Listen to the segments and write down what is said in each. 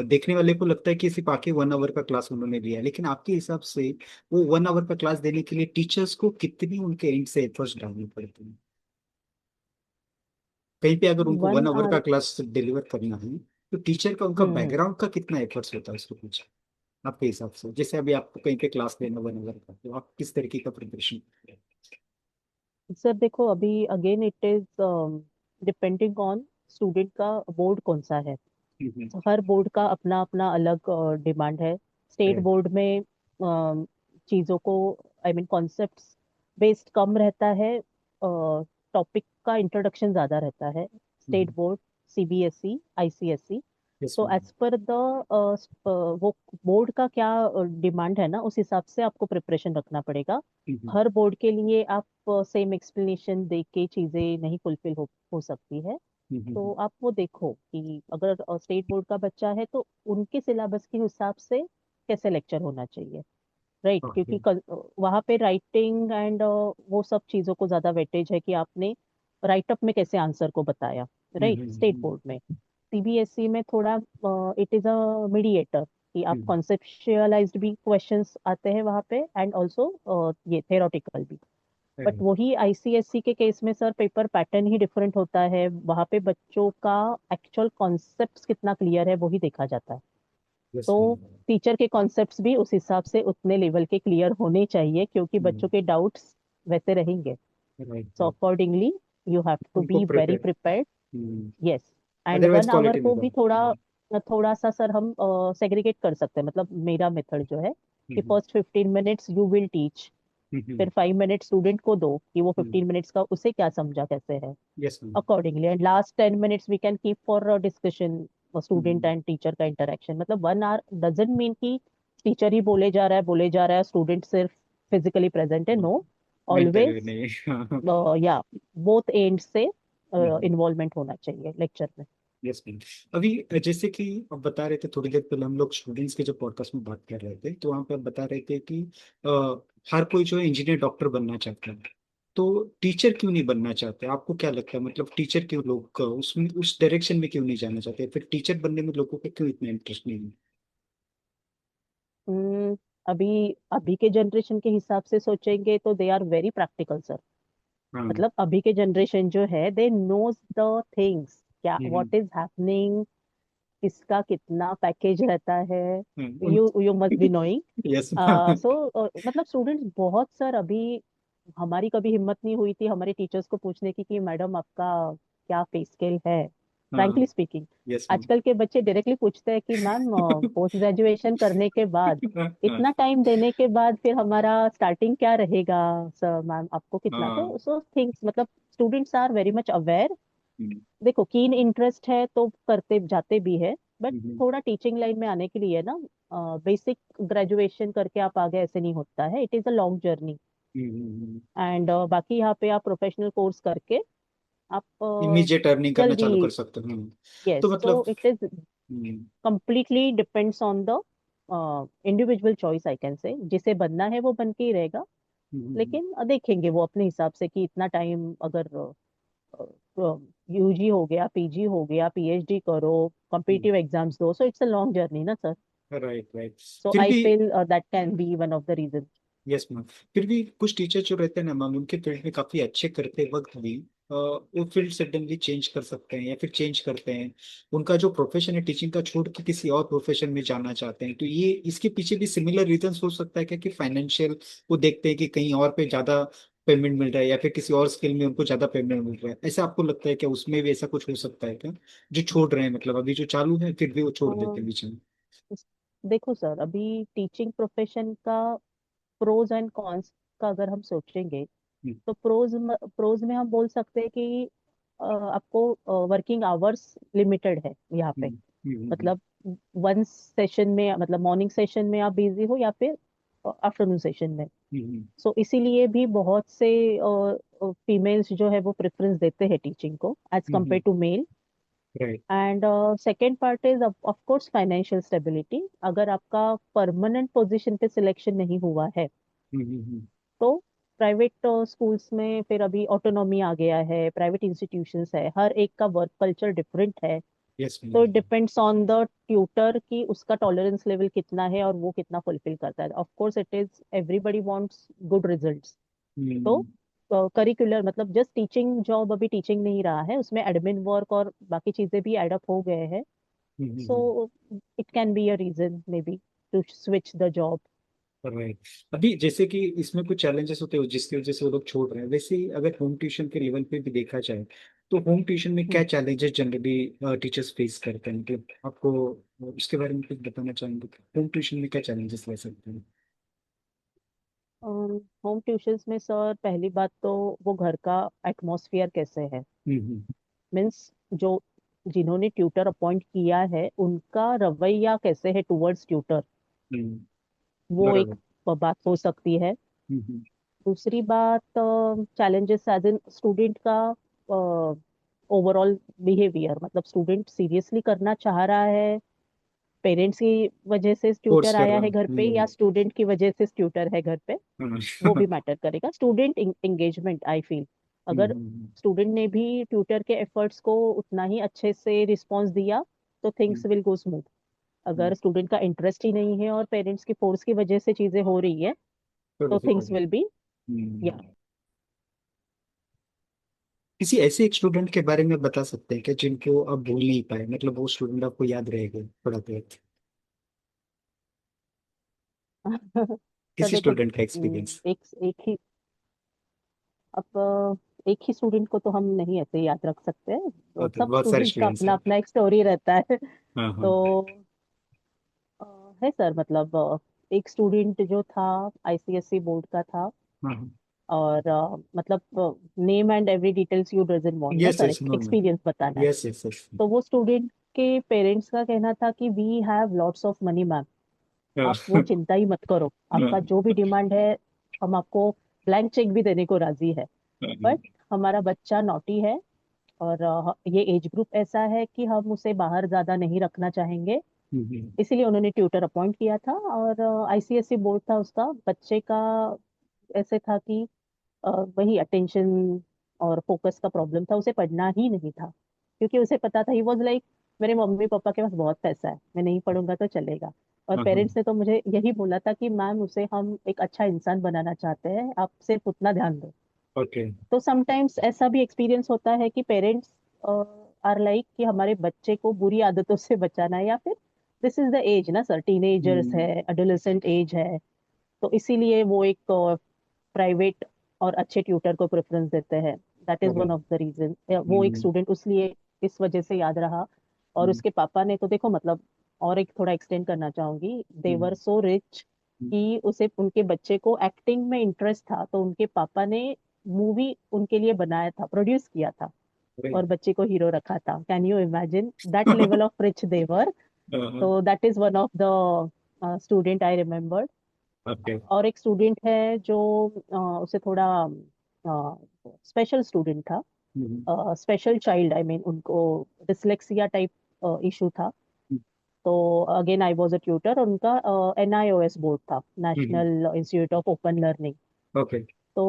देखने वाले को लगता है कि सिर्फ आके 1 आवर का क्लास उन्होंने लिया है, लेकिन आपके हिसाब से वो 1 आवर का क्लास देने के लिए टीचर्स को कितनी उनके एंड से एफर्ट्स डालनी पड़ती है? कहीं पे अगर उनको वन वन आवर का आवर क्लास डिलीवर करना है, तो टीचर का उनका हम्म। बैकग्राउंड का कितना एफर्ट्स होता है उसको पीछे, आपके हिसाब से? जैसे अभी आपको कहीं पे क्लास लेना 1 आवर का, तो आप किस तरीके का प्रिपरेशन करते हैं? सर देखो, अभी again it is depending on student का बोर्ड कौन सा है। हम्म, तो हर बोर्ड का अपना अपना अलग डिमांड है। स्टेट right, बोर्ड में चीज़ों को आई मीन कॉन्सेप्ट्स बेस्ड कम रहता है, टॉपिक का इंट्रोडक्शन ज़्यादा रहता है। स्टेट हम्म, बोर्ड, सीबीएसई, आईसीएसई। yes, तो ma'am. एज पर द वो बोर्ड का क्या डिमांड है ना, उस हिसाब से आपको प्रिपरेशन रखना पड़ेगा। हम्म, हर बोर्ड के लिए आप सेम एक्सप्लेनेशन दे के चीज़ें नहीं फुलफिल हो सकती है। तो हम्म, आप वो देखो कि अगर स्टेट बोर्ड का बच्चा है तो उनके सिलेबस के हिसाब से कैसे लेक्चर होना चाहिए। राइट, ओके, क्योंकि वहाँ पे राइटिंग एंड वो सब चीज़ों को ज़्यादा वेटेज है कि आपने राइटअप में कैसे आंसर को बताया। राइट, स्टेट बोर्ड में। सीबीएसई में थोड़ा इट इज़ अ मीडिएटर कि आप कॉन्सेप्चुअलाइज्ड भी क्वेश्चंस आते हैं वहाँ पे एंड ऑल्सो ये थेरोटिकल भी। बट वही आईसीएससी के केस में सर पेपर पैटर्न ही डिफरेंट होता है, वहाँ पे बच्चों का एक्चुअल कॉन्सेप्ट्स कितना क्लियर है वो ही देखा जाता है। यस, तो टीचर के कॉन्सेप्ट्स भी उस हिसाब से उतने लेवल के क्लियर होने चाहिए क्योंकि बच्चों के डाउट्स वैसे रहेंगे। Right, so right, accordingly you have to उनको be very prepare, prepared. Yes. And otherwise 1 hour quality में को भी कम। थोड़ा थोड़ा सा सर हम सेग्रीगेट कर सकते हैं। मतलब मेरा मेथड जो है कि first 15 minutes you will teach, फिर 5 मिनट स्टूडेंट को दो कि वो 15 मिनट्स का उसे क्या समझा कैसे है yes ma'am. Accordingly. And last 10 minutes we can keep for discussion, student and teacher का इंटरेक्शन। मतलब 1 आवर डजेंट मीन कि टीचर ही बोले जा रहा है स्टूडेंट सिर्फ फिजिकली प्रेजेंट है। नो, मेंटली ऑलवेज नहीं। या बोथ एंड से इन्वॉल्वमेंट होना चाहिए लेक्चर में। Yes ma'am. अभी जैसे कि आप बता रहे थे थोड़ी देर पहले, हम लोग स्टूडेंट्स के जो पॉडकास्ट में बात कर रहे थे, तो वहाँ पे आप बता रहे थे कि हर कोई जो है इंजीनियर डॉक्टर बनना चाहता है, तो टीचर क्यों नहीं बनना चाहते? आपको क्या लगता है, मतलब टीचर क्यों लोग उसमें उस डायरेक्शन में क्यों नहीं जाना चाहते, फिर टीचर बनने में लोगों को क्यों इतना इंटरेस्ट नहीं है? हम्म, अभी अभी के जनरेशन के हिसाब से सोचेंगे तो they are very practical sir. हाँ। मतलब अभी के जनरेशन जो है दे नोज द थिंग्स, क्या हम्म, व्हाट इज हैपनिंग, किसका कितना पैकेज रहता है। उन you must be knowing. Yes. So मतलब स्टूडेंट्स बहुत सर अभी, हमारी कभी हिम्मत नहीं हुई थी हमारे टीचर्स को पूछने की कि मैडम आपका क्या पे स्केल है। हाँ। Frankly speaking, yes ma'am. आजकल के बच्चे डायरेक्टली पूछते हैं कि मैम पोस्ट ग्रेजुएशन करने के बाद, इतना टाइम देने के बाद फिर हमारा स्टार्टिंग क्या रहेगा सर, मैम आपको कितना। हाँ। तो सो थिंग्स मतलब students are very much aware. Hmm, देखो कीन इंटरेस्ट है तो करते जाते भी है। बट हम्म, थोड़ा टीचिंग लाइन में आने के लिए ना बेसिक ग्रेजुएशन करके आप आगे ऐसे नहीं होता है, it is a long journey. Hmm, and बाकी यहाँ पे आप प्रोफेशनल कोर्स करके आप इमीडिएट अर्निंग करना जल्दी। चालू कर सकते हैं। तो यस, सो मतलब it is completely depends on the individual choice I can say. जिसे बनना है वो बन के ही रहेगा। हम्म, लेकिन देखेंगे वो अपने हिसाब से कि इतना टाइम अगर यूजी हो गया, पीजी हो गया, पीएचडी करो, कॉम्पिटिटिव एग्जाम्स दो, so it's a long journey ना सर। Right, right. सो फिर आई भी feel that can be one of the reason. Yes ma'am, फिर भी कुछ टीचर जो रहते हैं ना मैम, उनके फील्ड में काफी अच्छे करते वक्त भी वो फील्ड सडनली चेंज कर सकते हैं या फिर चेंज करते हैं, उनका जो प्रोफेशन है टीचिंग का छोड़ के किसी और प्रोफेशन में जाना चाहते हैं। तो ये इसके पीछे भी सिमिलर रीजन हो सकता है क्या, कि फाइनेंशियल वो देखते हैं कि कहीं और पे ज्यादा पेमेंट मिल रहा है, या फिर किसी और स्किल में उनको ज्यादा पेमेंट मिल रहा है? ऐसा आपको लगता है क्या, उसमें भी ऐसा कुछ हो सकता है क्या, जो छोड़ रहे हैं, मतलब अभी जो चालू है फिर भी वो छोड़ देते हैं बीच में? देखो सर, अभी टीचिंग प्रोफेशन का प्रोज एंड कॉन्स का अगर हम सोचेंगे हम्म, तो प्रोज में हम बोल सकते हैं कि आपको वर्किंग आवर्स लिमिटेड है यहाँ पे। हम्म, हम्म, मतलब वन सेशन में, मतलब मॉर्निंग सेशन में आप बिजी हो या फिर आफ्टरनून सेशन में। हम्म, सो इसीलिए भी बहुत से फीमेल्स जो है वो प्रेफरेंस देते हैं टीचिंग को as compare to male. Right. And second part is of course financial stability. अगर आपका परमानेंट पोजीशन पे सिलेक्शन नहीं हुआ है तो प्राइवेट स्कूल्स में फिर अभी ऑटोनॉमी आ गया है, प्राइवेट इंस्टीट्यूशंस है, हर एक का वर्क कल्चर डिफरेंट है। यस तो it ma'am. Depends on the tutor कि उसका टॉलरेंस लेवल कितना है और वो कितना फुलफिल करता है। Of course it is everybody wants good results. तो हम्म। करिकुलर मतलब जस्ट टीचिंग जॉब अभी टीचिंग नहीं रहा है, उसमें एडमिन वर्क और बाकी चीजें भी एड अप हो गए हैं। Hmm. So it can be a reason may be to switch the job. Right. अभी जैसे कि इसमें कुछ चैलेंजेस होते हैं जिसकी वजह से वो लोग छोड़ रहे हैं, वैसे ही अगर होम ट्यूशन के लेवल पे भी देखा जाए तो होम ट्यूशन में क्या चैलेंजेस जनरली टीचर्स फेस करते हैं, मतलब आपको इसके बारे में कुछ बताना चाहेंगे? होम ट्यूशन में क्या चैलेंजेस रह सकते हैं? होम ट्यूशंस में सर पहली बात तो वो घर का एटमॉस्फेयर कैसे है, हम्म। मीन्स जो जिन्होंने ट्यूटर अपॉइंट किया है उनका रवैया कैसे है टुवर्ड्स ट्यूटर, हम्म। वो एक बराबर। बात हो सकती है। हम्म। दूसरी बात चैलेंजेस एज इन स्टूडेंट का ओवरऑल बिहेवियर, मतलब स्टूडेंट सीरियसली करना चाह रहा है, पेरेंट्स की वजह से कोर्स ट्यूटर कर आया रहा है हूँ। घर पे या स्टूडेंट की वजह से ट्यूटर है घर पे, वो हाँ। भी मैटर करेगा। स्टूडेंट एंगेजमेंट आई फील, अगर स्टूडेंट ने भी ट्यूटर के एफर्ट्स को उतना ही अच्छे से रिस्पॉन्स दिया तो थिंग्स विल गो स्मूथ। अगर स्टूडेंट का इंटरेस्ट ही नहीं है और पेरेंट्स की फोर्स की वजह से चीजें हो रही है तो तो थिंग्स डिफिकल्ट। विल बी या। किसी ऐसे एक स्टूडेंट के बारे में बता सकते हैं क्या जिनको आप भूल नहीं पाए, मतलब वो स्टूडेंट आपको याद रहेगा थोड़ा बहुत? सर किसी देखो, स्टूडेंट का एक्सपीरियंस। एक एक ही अब एक ही स्टूडेंट को तो हम नहीं ऐसे याद रख सकते हैं, तो ओके, सब बहुत सारे स्टूडेंट्स का स्टूडेंट्स अपना हैं। अपना एक स्टोरी रहता है। हाँ हाँ। तो अ, है सर, मतलब एक स्टूडेंट जो था आईसीएससी बोर्ड का था, हाँ। और मतलब name and every details you doesn't want ना यस सर, यस, एक नो नो। एक्सपीरियंस बताना है। Yes yes yes. तो वो स्टूडेंट के पेरेंट्स का कहना था कि we have lots of money ma'am, आप वो चिंता ही मत करो, आपका जो भी डिमांड है हम आपको ब्लैंक चेक भी देने को राजी है। बट हमारा बच्चा नॉटी है और ये एज ग्रुप ऐसा है कि हम उसे बाहर ज्यादा नहीं रखना चाहेंगे, इसीलिए उन्होंने ट्यूटर अपॉइंट किया था। और आईसीएससी बोर्ड था उसका, बच्चे का ऐसे था कि अ, वही अटेंशन और फोकस का प्रॉब्लम था, उसे पढ़ना ही नहीं था, क्योंकि उसे पता था, ही वॉज लाइक मेरे मम्मी पापा के पास बहुत पैसा है, मैं नहीं पढ़ूंगा तो चलेगा। और पेरेंट्स ने तो मुझे यही बोला था कि मैम उसे हम एक अच्छा इंसान बनाना चाहते हैं, आप सिर्फ उतना ध्यान दो। ओके। तो समटाइम्स ऐसा भी एक्सपीरियंस होता है कि पेरेंट्स आर लाइक कि हमारे बच्चे को बुरी आदतों से बचाना है, या फिर दिस इज द एज ना सर, टीनेजर्स है, एडोलेसेंट एज है, तो इसीलिए वो एक प्राइवेट और अच्छे ट्यूटर को प्रेफरेंस देते हैं। That is one of the reason, वो एक स्टूडेंट उसलिए इस वजह से याद रहा। और उसके पापा ने तो देखो मतलब, और एक थोड़ा एक्सटेंड करना चाहूंगी, देवर सो रिच कि उसे उनके बच्चे को एक्टिंग में इंटरेस्ट था, तो उनके पापा ने मूवी उनके लिए बनाया था, प्रोड्यूस किया था, और बच्चे को हीरो रखा था। Can you imagine that level of reach देवर? तो that is one of the student I remember. Okay. और एक स्टूडेंट है जो उसे थोड़ा स्पेशल स्टूडेंट था, स्पेशल चाइल्ड, आई मीन उनको डिसलेक्सिया टाइप इशू था। तो again I was a tutor, उनका एनआईओएस बोर्ड था, national institute of open learning. Okay. तो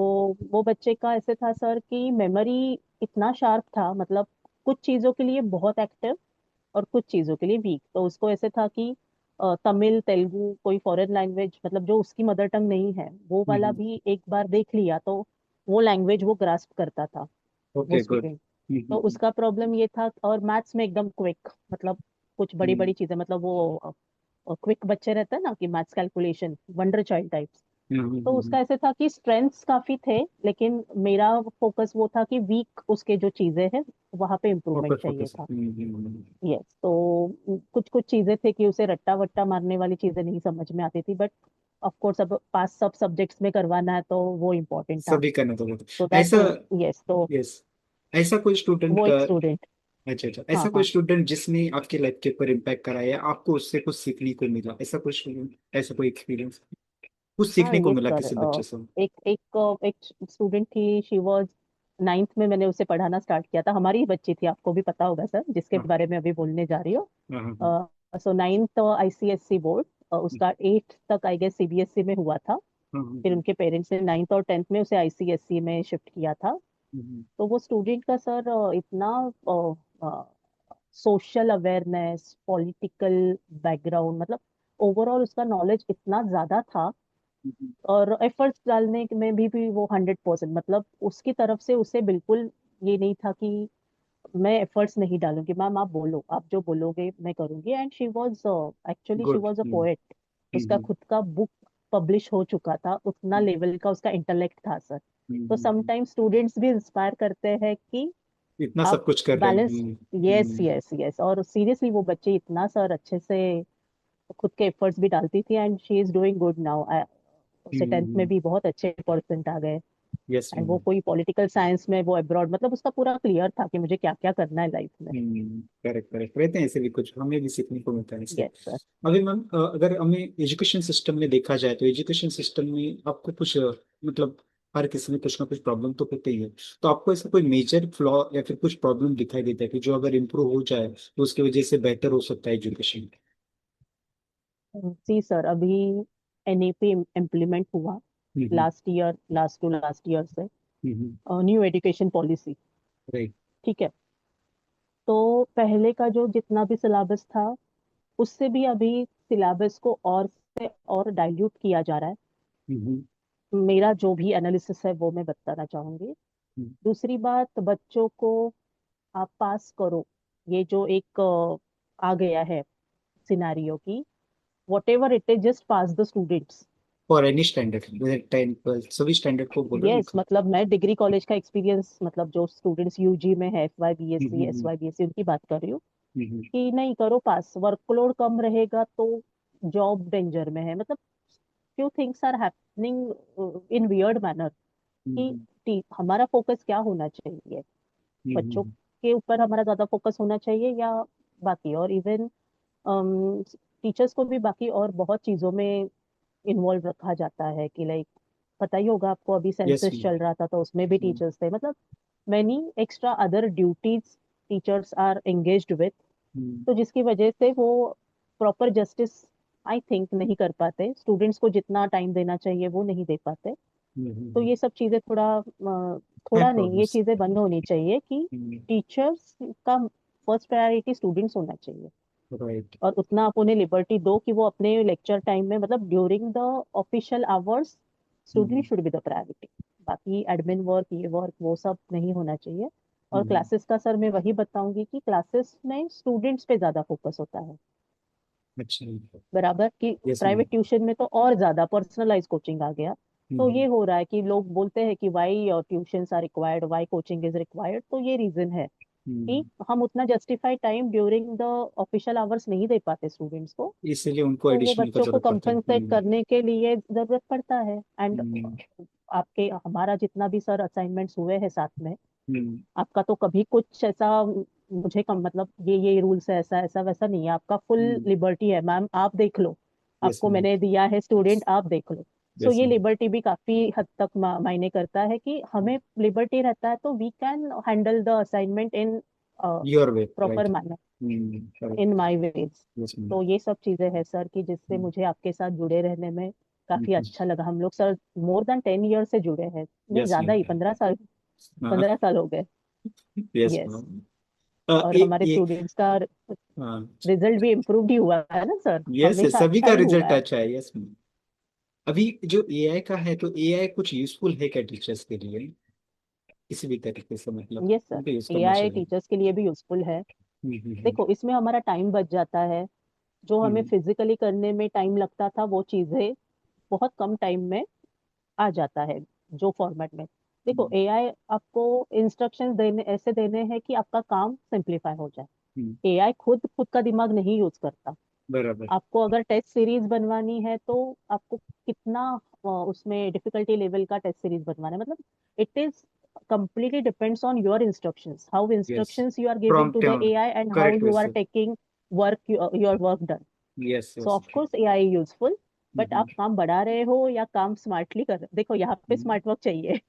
वो बच्चे का ऐसे था सर कि मेमोरी इतना शार्प था, मतलब कुछ चीजों के लिए बहुत एक्टिव और कुछ चीजों के लिए वीक। तो उसको ऐसे था कि तमिल तेलुगु कोई फॉरेन लैंग्वेज, मतलब जो उसकी मदर टंग नहीं है वो वाला भी एक बार देख लिया तो वो लैंग्वेज वो ग्रास्प करता था, वो ओके गुड। स्टूडेंट। तो उसका प्रॉब्लम ये था, और मैथ्स में एकदम क्विक, मतलब कुछ बड़ी बड़ी चीजें, मतलब वो क्विक बच्चे रहते हैं ना कि maths calculation wonder child types. तो उसका ऐसे था कि स्ट्रेंथ्स काफी थे, लेकिन मेरा फोकस वो था कि वीक उसके जो चीजें हैं वहां पे इम्प्रूवमेंट फोकस चाहिए फोकस। था। यस, तो कुछ कुछ चीजें थे कि उसे रट्टा वट्टा मारने वाली चीजें नहीं समझ में आती थी, बट ऑफ कोर्स अब पास सब सब्जेक्ट्स में करवाना है तो वो इम्पोर्टेंट था। सभी करना तो होता तो ऐसा। दैट, यस, तो यस। ऐसा कोई स्टूडेंट वो का। एक स्टूडेंट। अच्छा अच्छा, हाँ ऐसा कोई हाँ स्टूडेंट जिसने आपके लाइफ के ऊपर इम्पैक्ट करा है, आपको उससे कुछ सीखने को मिला, ऐसा कोई स्टूडेंट, ऐसा कोई एक्सपीरियंस कुछ हाँ, सीखने को यस मिला सर। किसी बच्चे से? एक एक स्टूडेंट थी, शी वाज नाइन्थ में मैंने उसे पढ़ाना स्टार्ट किया था, हमारी ही बच्ची थी, आपको भी पता होगा सर जिसके हाँ बारे में अभी बोलने जा रही हो। हाँ हाँ। सो नाइन्थ आईसीएससी बोर्ड, उसका एट्थ तक आई गेस सीबीएसई में हुआ था। हाँ फिर उनके पेरेंट्स ने नाइन्थ और टेंथ में उसे आईसीएसई में शिफ्ट किया था। तो वो स्टूडेंट का सर इतना सोशल अवेयरनेस, पॉलिटिकल बैकग्राउंड, मतलब ओवरऑल उसका नॉलेज इतना ज्यादा था। हम्म, और एफर्ट्स डालने में भी वो 100%, मतलब उसकी तरफ से उसे बिल्कुल ये नहीं था कि मैं एफर्ट्स नहीं डालूंगी, मैम आप बोलो, आप जो बोलोगे मैं करूंगी। And she was, actually she good. Was a poet. उसका खुद का बुक पब्लिश हो चुका था, उतना लेवल का उसका इंटेलेक्ट था सर। तो समटाइम्स स्टूडेंट्स भी इंस्पायर करते हैं कि इतना आप सब कुछ कर रहे बैलेंस। हैं। यस यस यस, और सीरियसली वो बच्चे इतना सर अच्छे से खुद के एफर्ट्स भी डालती थी, and she is doing good now. उसे 10th में भी बहुत अच्छे परसेंट आ गए। यस एंड वो मैम। कोई पॉलिटिकल साइंस में, वो अब्रॉड, मतलब उसका पूरा क्लियर था कि मुझे क्या क्या करना है लाइफ में। करेक्ट करेक्ट, रहते हैं ऐसे भी, कुछ हमें भी सीखने को मिलता है इससे। Yes sir. अभी मैम अगर हमें एजुकेशन सिस्टम में देखा जाए तो एजुकेशन सिस्टम में आपको कुछ मतलब हर किसी में कुछ ना कुछ प्रॉब्लम तो होते ही है। तो आपको ऐसा कोई मेजर फ्लॉ या फिर कुछ प्रॉब्लम दिखाई देता है कि जो अगर इम्प्रूव हो जाए तो उसकी वजह से बेहतर हो सकता है एजुकेशन? जी सर, अभी एनईपी इम्प्लीमेंट हुआ hmm. Last year, last to last year से, hmm. New education policy. Right. ठीक है। तो पहले का जो जितना भी सिलेबस था, उससे भी अभी सिलेबस को और से और डाइल्यूट किया जा रहा है। हम्म। मेरा जो भी एनालिसिस है वो मैं बताना चाहूंगी। दूसरी बात, बच्चों को आप पास करो, ये जो एक आ गया है सिनारियो की, what ever it is, just pass the students. और एनी स्टैंडर्ड 10 12 सभी स्टैंडर्ड को बोल रहे यस, हो? मतलब मैं डिग्री कॉलेज का एक्सपीरियंस, मतलब जो स्टूडेंट्स यूजी में है, FY BSc हम्म। SY BSc, उनकी बात कर रही हूँ। हम्म। कि नहीं, करो पास, वर्कलोड कम रहेगा तो जॉब डेंजर में है, मतलब few things are happening in weird manner. कि हम्म। हमारा फोकस क्या होना चाहिए, बच्चों हम्म। के ऊपर हमारा ज्यादा फोकस होना चाहिए, या बाकी, और इवन टीचर्स को भी बाकी और बहुत चीजों में इन्वॉल्व रखा जाता है। कि लाइक, पता ही होगा आपको, अभी यस सेंसस मैम। चल रहा था तो उसमें भी टीचर्स थे, मतलब many extra other duties teachers are engaged with. तो जिसकी वजह से वो प्रॉपर जस्टिस आई थिंक नहीं कर पाते, स्टूडेंट्स को जितना टाइम देना चाहिए वो नहीं दे पाते। तो ये सब चीजें थोड़ा है थोड़ा नहीं, ये प्रॉब्लम्स। चीजें बंद होनी चाहिए कि टीचर्स का फर्स्ट प्रायोरिटी स्टूडेंट्स होना चाहिए। राइट। और उतना आप उन्हें लिबर्टी दो कि वो अपने लेक्चर टाइम में, मतलब during the official hours, student should be the priority. बाकी एडमिन वर्क, ये वर्क, वो सब नहीं होना चाहिए। और क्लासेस का सर मैं वही बताऊंगी कि क्लासेस में स्टूडेंट्स पे ज्यादा फोकस होता है, अच्छा। बराबर। कि यस मैम। प्राइवेट ट्यूशन में तो और ज्यादा पर्सनलाइज कोचिंग आ गया। तो ये हो रहा है कि लोग बोलते हैं कि why tuitions are required, why coaching is required, तो ये रीजन है कि हम उतना justify time during the official hours नहीं दे पाते स्टूडेंट्स को। इसीलिए उनको तो वो एडिशनल का बच्चों को जरूरत पड़ता है। कंपनसेट करने के लिए जरूरत पड़ता है। एंड हम्म। आपके, हमारा जितना भी सर असाइनमेंट्स हुए हैं साथ में, हम्म। आपका तो कभी कुछ ऐसा मुझे कम, मतलब ये रूल्स है, ऐसा ऐसा वैसा नहीं है, आपका फुल लिबर्टी है मैम, आप देख लो, यस आपको मैम। मैंने दिया है स्टूडेंट, आप देख लो। सो यस ये मैम। लिबर्टी भी काफी हद तक मायने करता है कि हमें लिबर्टी रहता है तो we can handle the assignment in your way, proper right. Manner, in correct. My ways. Yes ma'am. तो ये सब चीजें हैं सर कि जिससे मुझे आपके साथ जुड़े रहने में काफी अच्छा लगा। हम लोग सर मोर देन 10 ईयर से जुड़े हैं, नहीं यस ज्यादा मैम। ही, 15 साल, हाँ। 15 साल हो गए। Yes yes. मैम। और ये हमारे ये स्टूडेंट्स का हाँ। रिजल्ट भी इम्प्रूव ही हुआ है ना सर, यस, हमेशा सभी अच्छा का ही हुआ रिजल्ट है। अच्छा है। Yes ma'am. अभी जो एआई का है तो एआई कुछ यूजफुल है क्या टीचर्स के लिए? किसी भी तरीके से मतलब यस सर, उनको यूज करना एआई चाहिए। टीचर्स के लिए भी यूजफुल है। हम्म। देखो, इसमें हमारा टाइम बच जाता है। जो हमें हम्म। फिजिकली करने में टाइम लगता था, वो चीजें बहुत कम टाइम में आ जाता है, जो फॉर्मेट में। देखो, हम्म। एआई आपको इंस्ट्रक्शंस देने, ऐसे देने हैं कि आपका काम सिंप्लीफाई हो जाए। हम्म। एआई खुद खुद का दिमाग नहीं यूज करता। बराबर। आपको अगर टेस्ट सीरीज बनवानी है तो आपको कितना उसमें डिफिकल्टी लेवल का टेस्ट सीरीज बनवाना है, मतलब it is completely depends on your instructions, how yes. instructions you are giving to prompt the AI, and how correct you are वैसे। taking your work done. Yes So yes. of course AI is useful, but हम्म। आप काम बढ़ा रहे हो या काम smartly कर रहे हो, देखो यहाँ पे स्मार्ट वर्क चाहिए।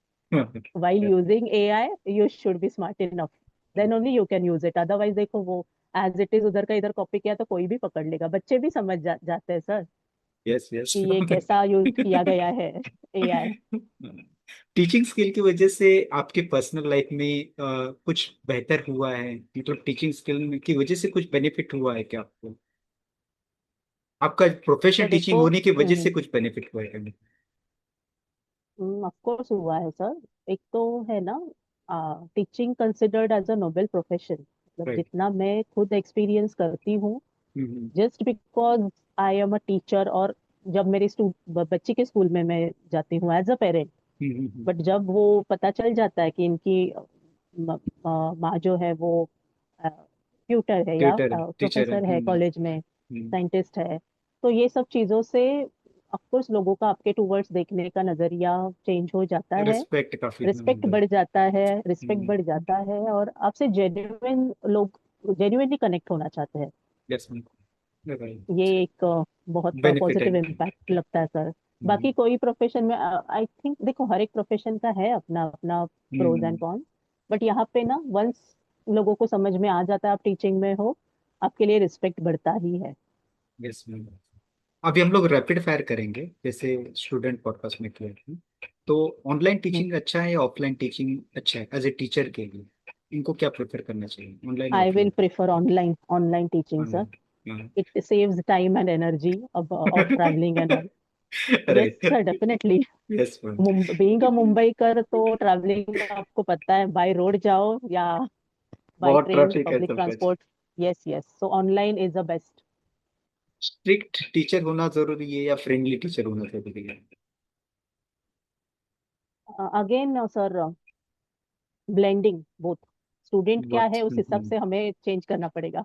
while using AI you should be smart enough, then only you can use it, otherwise देखो वो एज इट इज उधर का इधर कॉपी किया तो कोई भी पकड़ लेगा, बच्चे भी समझ जाते हैं सर यस यस। कि ये कैसा यूज किया गया है AI। टीचिंग स्किल की वजह से आपके पर्सनल लाइफ में कुछ बेहतर हुआ है, मतलब टीचिंग स्किल की वजह से कुछ बेनिफिट हुआ है क्या आपको? आपका प्रोफेशन तो टीचिंग देखो, होने की वजह से कुछ बेनिफिट हुआ है? ऑफ कोर्स हुआ है सर। एक तो है ना, teaching considered as a noble profession, मतलब राइट। जितना मैं खुद एक्सपीरियंस करती हूँ, hmm. Just because I am a teacher, और जब मेरी बच्ची के स्कूल में मैं जाती हूँ as a parent, hmm. But जब वो पता चल जाता है कि इनकी माँ जो है वो ट्यूटर है या ट्यूटर टीचर है। प्रोफेसर है कॉलेज में, साइंटिस्ट है, तो ये सब चीज़ों से ऑफकोर्स लोगों का आपके टूवर्ड्स देखने का नजरिया चेंज हो जाता है, रिस्पेक्ट काफी रिस्पेक्ट बढ़ जाता है, रिस्पेक्ट बढ़ जाता है, और आपसे जेन्युइन लोग जेन्युइनली कनेक्ट होना चाहते हैं। Yes ma'am. राइट। ये एक बहुत बेनिफिट है। पॉजिटिव इम्पैक्ट लगता है सर। बाकी कोई प्रोफेशन में आई थिंक देखो हर एक प्रोफेशन का है अपना अपना प्रोज एंड कॉन्स, बट यहाँ पे ना वंस लोगों को समझ में आ जाता है आप टीचिंग में हो, आपके लिए रिस्पेक्ट बढ़ता ही है। Yes ma'am. अभी हम लोग रैपिड फायर करेंगे जैसे स्टूडेंट पॉडकास्ट में किया था। तो ऑनलाइन टीचिंग अच्छा है या ऑफलाइन टीचिंग अच्छा है एज ए टीचर के लिए? इनको क्या प्रेफर करना चाहिए, online I will offline? Prefer online online teaching sir. Online. It saves time and energy of travelling and all. Yes right. Sir, definitely. Yes ma'am. Being a Mumbaikar तो travelling आपको पता है, बाय रोड जाओ या by बहुत train, traffic है public सब कुछ। transport. Yes, yes. So online is the best. Strict teacher होना जरूरी है या फ्रेंडली टीचर होना जरूरी है? Again, sir, blending both. Student क्या बहुत। है उस हिसाब से हमें चेंज करना पड़ेगा।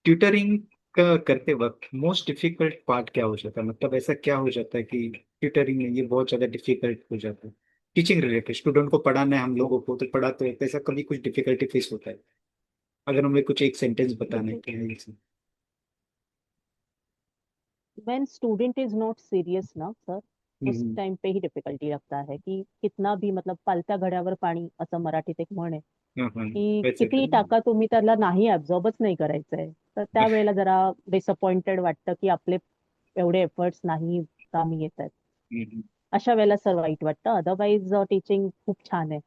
ट्यूटरिंग का करते वक्त मोस्ट डिफिकल्ट पार्ट क्या हो जाता है, मतलब ऐसा क्या हो जाता है कि ट्यूटरिंग में ये बहुत ज्यादा डिफिकल्ट हो जाता है? टीचिंग रिलेटेड स्टूडेंट को पढ़ाना है, हम लोगों को तो पढ़ाते हैं, तो ऐसा कभी कुछ डिफिकल्टी फेस होता है? अगर हमें कुछ एक सेंटेंस बताना है देखिए, कि है इसे। when student is not serious ना सर, उस हम्म। टाइम पे ही डिफिकल्टी लगता है कि कितना भी, मतलब पालत्या घड्यावर पाणी असं मराठीत एक म्हण आहे, हाँ हाँ। की वैसे किती टाका तुम्ही त्याला नाही ऍब्झॉर्बच नाही करायचंय, तर त्यावेळेला जरा डिसअपॉइंटेड वाटतं की आपले एवढे एफर्ट्स नाही कामी येत आहेत। अशा वेळेला सर वाईट वाटतं, अदरवाईज टीचिंग खूप छान आहे।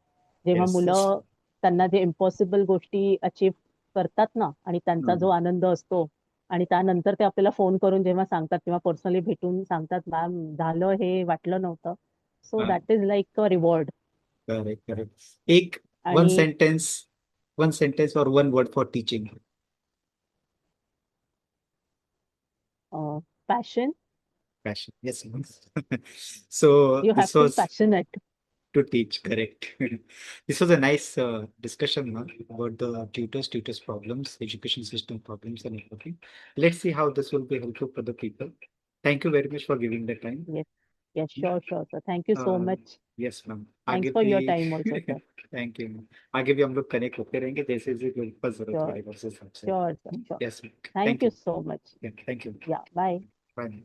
जेव्हा यस यस। मुलं त्यांना जे इम्पॉसिबल गोष्टी अचीव करतात ना, आणि त्यांचा जो आनंद असतो, आणि त्यानंतर ते आपल्याला फोन करून जेव्हा सांगतात किंवा पर्सनली भेटून सांगतात, मॅम झालं हे वाटलं नव्हतं, सो हाँ। That is like a reward. Correct correct. एक वन आणि सेंटेंस, वन सेंटेंस और one word for teaching. Passion, Passion. Yes. So you have this to be was passionate. to teach, correct. This was a nice discussion, man, about the tutors problems, education system problems, and everything. Let's see how this will be helpful for the people. Thank you very much for giving the time. Yes, yes, sure sure sir, thank you so Uh, much. Yes ma'am. आगे thanks for भी। Your time also sir. Thank you ma'am. आगे भी हम लोग connect होते रहेंगे जैसे जैसे कोई पर जरूरत श्योर, पड़ेगा उस हिसाब से। Sure sir, sure. Yes. Thank thank you you. So much. Thank you. या बाय। बाय।